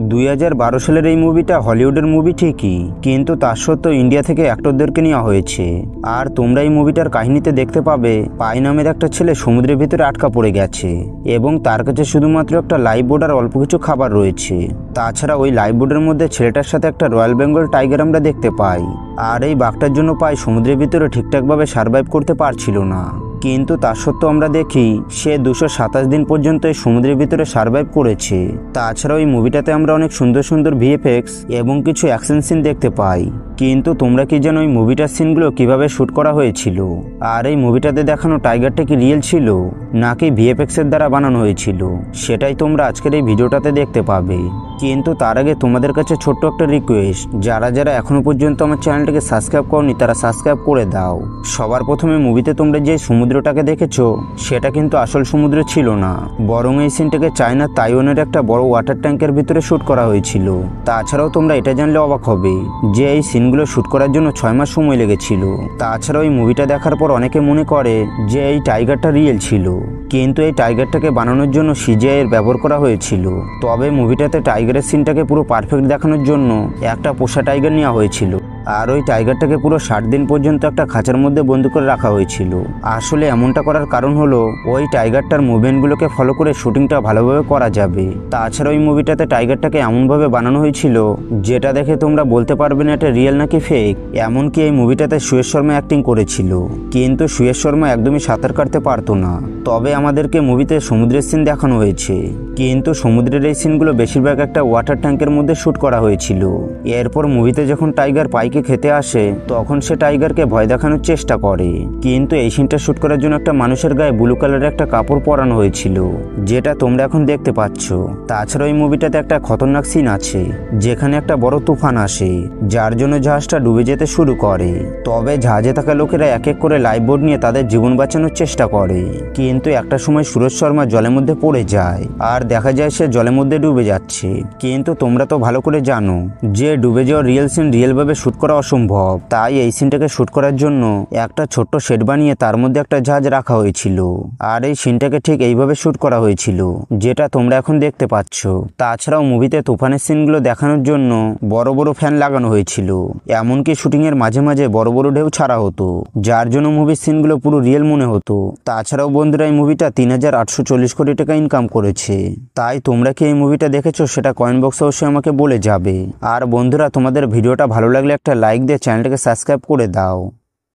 2012 সালের এই মুভিটা হলিউডের মুভি ঠিকই, কিন্তু তার সত্ত্বেও ইন্ডিয়া থেকে অ্যাক্টরদেরকে নেওয়া হয়েছে। আর তোমরা এই মুভিটার কাহিনীতে দেখতে পাবে পাই নামের একটা ছেলে সমুদ্রের ভিতরে আটকা পড়ে গেছে এবং তার কাছে শুধুমাত্র একটা লাইফ বোট আর অল্প কিছু খাবার রয়েছে। তাছাড়া ওই লাইফ বোটের মধ্যে ছেলেটার সাথে একটা রয়্যাল বেঙ্গল টাইগার আমরা দেখতে পাই। আর এই বাঘটার জন্য পাই সমুদ্রের ভিতরে ঠিকঠাকভাবে সার্ভাইভ করতে পারছিল না, কিন্তু তার সত্ত্বেও আমরা দেখি সে 227 দিন পর্যন্ত এই সমুদ্রের ভিতরে সার্ভাইভ করেছে। তাছাড়া ওই মুভিটাতে আমরা অনেক সুন্দর সুন্দর ভিএফএক্স এবং কিছু অ্যাকশন সিন দেখতে পাই। কিন্তু তোমরা কি জানো ওই মুভিটার সিনগুলো কিভাবে শ্যুট করা হয়েছিল? আর এই মুভিটাতে দেখানো টাইগারটা কি রিয়েল ছিল নাকি ভিএফএক্স এর দ্বারা বানানো হয়েছিল, সেটাই তোমরা আজকের এই ভিডিওটাতে দেখতে পাবে। কিন্তু তার আগে তোমাদের কাছে ছোট্ট একটা রিকোয়েস্ট, যারা যারা এখনো পর্যন্ত আমার চ্যানেলটাকে সাবস্ক্রাইব করনি তারা সাবস্ক্রাইব করে দাও। সবার প্রথমে মুভিতে তোমরা যে সমুদ্রটাকে দেখেছো সেটা কিন্তু আসল সমুদ্র ছিল না, বরং এই সিনটাকে চায়না তাইওয়ানের একটা বড় ওয়াটার ট্যাঙ্কের ভিতরে শ্যুট করা হয়েছিল। তাছাড়াও তোমরা এটা জানলে অবাক হবে যে এই সিনগুলো শ্যুট করার জন্য 6 মাস সময় লেগেছিল। তাছাড়াও এই মুভিটা দেখার পর অনেকে মনে করে যে এই টাইগারটা রিয়েল ছিল, কিন্তু এই টাইগারটাকে বানানোর জন্য সিজিআই এর ব্যবহার করা হয়েছিল। তবে মুভিটাতে টাইগারের সিনটাকে পুরো পারফেক্ট দেখানোর জন্য একটা পোষা টাইগার নেওয়া হয়েছিল। আর ওই টাইগারটাকে পুরো 60 দিন পর্যন্ত একটা খাঁচার মধ্যে বন্দি করে রাখা হয়েছিল। আসলে এমনটা করার কারণ হলো ওই টাইগারটার মুভমেন্টগুলোকে ফলো করে শুটিংটা ভালোভাবে করা যাবে। তাছাড়া ওই মুভিটাতে টাইগারটাকে এমনভাবে বানানো হয়েছিল যেটা দেখে তোমরা বলতে পারবে না এটা রিয়েল নাকি ফেক। এমনকি এই মুভিটাতে সুয়েজ শর্মা অ্যাক্টিং করেছিল, কিন্তু সুয়েজ শর্মা একদমই সাঁতার কাটতে পারতো না। তবে আমাদেরকে মুভিতে সমুদ্রের সিন দেখানো হয়েছে, কিন্তু সমুদ্রের এই সিনগুলো বেশিরভাগ একটা ওয়াটার ট্যাঙ্কের মধ্যে শ্যুট করা হয়েছিল। এরপর মুভিতে যখন টাইগার পাইকে খেতে আসে তখন সে টাইগারকে ভয় দেখানোর চেষ্টা করে, কিন্তু এই সিনটা শ্যুট করার জন্য একটা মানুষের গায়ে ব্লু কালারের একটা কাপড় পরানো হয়েছিল, যেটা তোমরা এখন দেখতে পাচ্ছ। তাছাড়া ওই মুভিটাতে একটা খতরনাক সিন আছে যেখানে একটা বড় তুফান আসে, যার জন্য জাহাজটা ডুবে যেতে শুরু করে। তবে জাহাজে থাকা লোকেরা এক এক করে লাইফ বোট নিয়ে তাদের জীবন বাঁচানোর চেষ্টা করে, কিন্তু একটা সময় সুরজ শর্মা জলের মধ্যে পড়ে যায় আর দেখা যায় সে জলের মধ্যে ডুবে যাচ্ছে। কিন্তু তোমরা তো ভালো করে জানো যে ডুবে যাওয়ার রিয়েল সিন রিয়েলভাবে শ্যুট করা অসম্ভব, তাই এই সিনটাকে শ্যুট করার জন্য একটা ছোট্ট সেট বানিয়ে তার মধ্যে একটা জাহাজ রাখা হয়েছিল। আর এই সিনটাকে ঠিক এইভাবে শ্যুট করা হয়েছিল যেটা তোমরা এখন দেখতে পাচ্ছ। তাছাড়াও মুভিতে তুফানের সিনগুলো দেখানোর জন্য বড় বড় ফ্যান লাগানো হয়েছিল, এমনকি শুটিং এর মাঝে মাঝে বড় বড় ঢেউ ছাড়া হতো, যার জন্য মুভির সিনগুলো পুরো রিয়েল মনে হতো। তাছাড়াও বন্ধুরা এই মুভিটা 3840 কোটি টাকা ইনকাম করেছে। তাই তোমরা কি এই মুভিটা দেখেছো সেটা কমেন্ট বক্সে অবশ্যই আমাকে বলে যাবে। আর বন্ধুরা তোমাদের ভিডিওটা ভালো লাগলে একটা লাইক দিয়ে চ্যানেলটাকে সাবস্ক্রাইব করে দাও।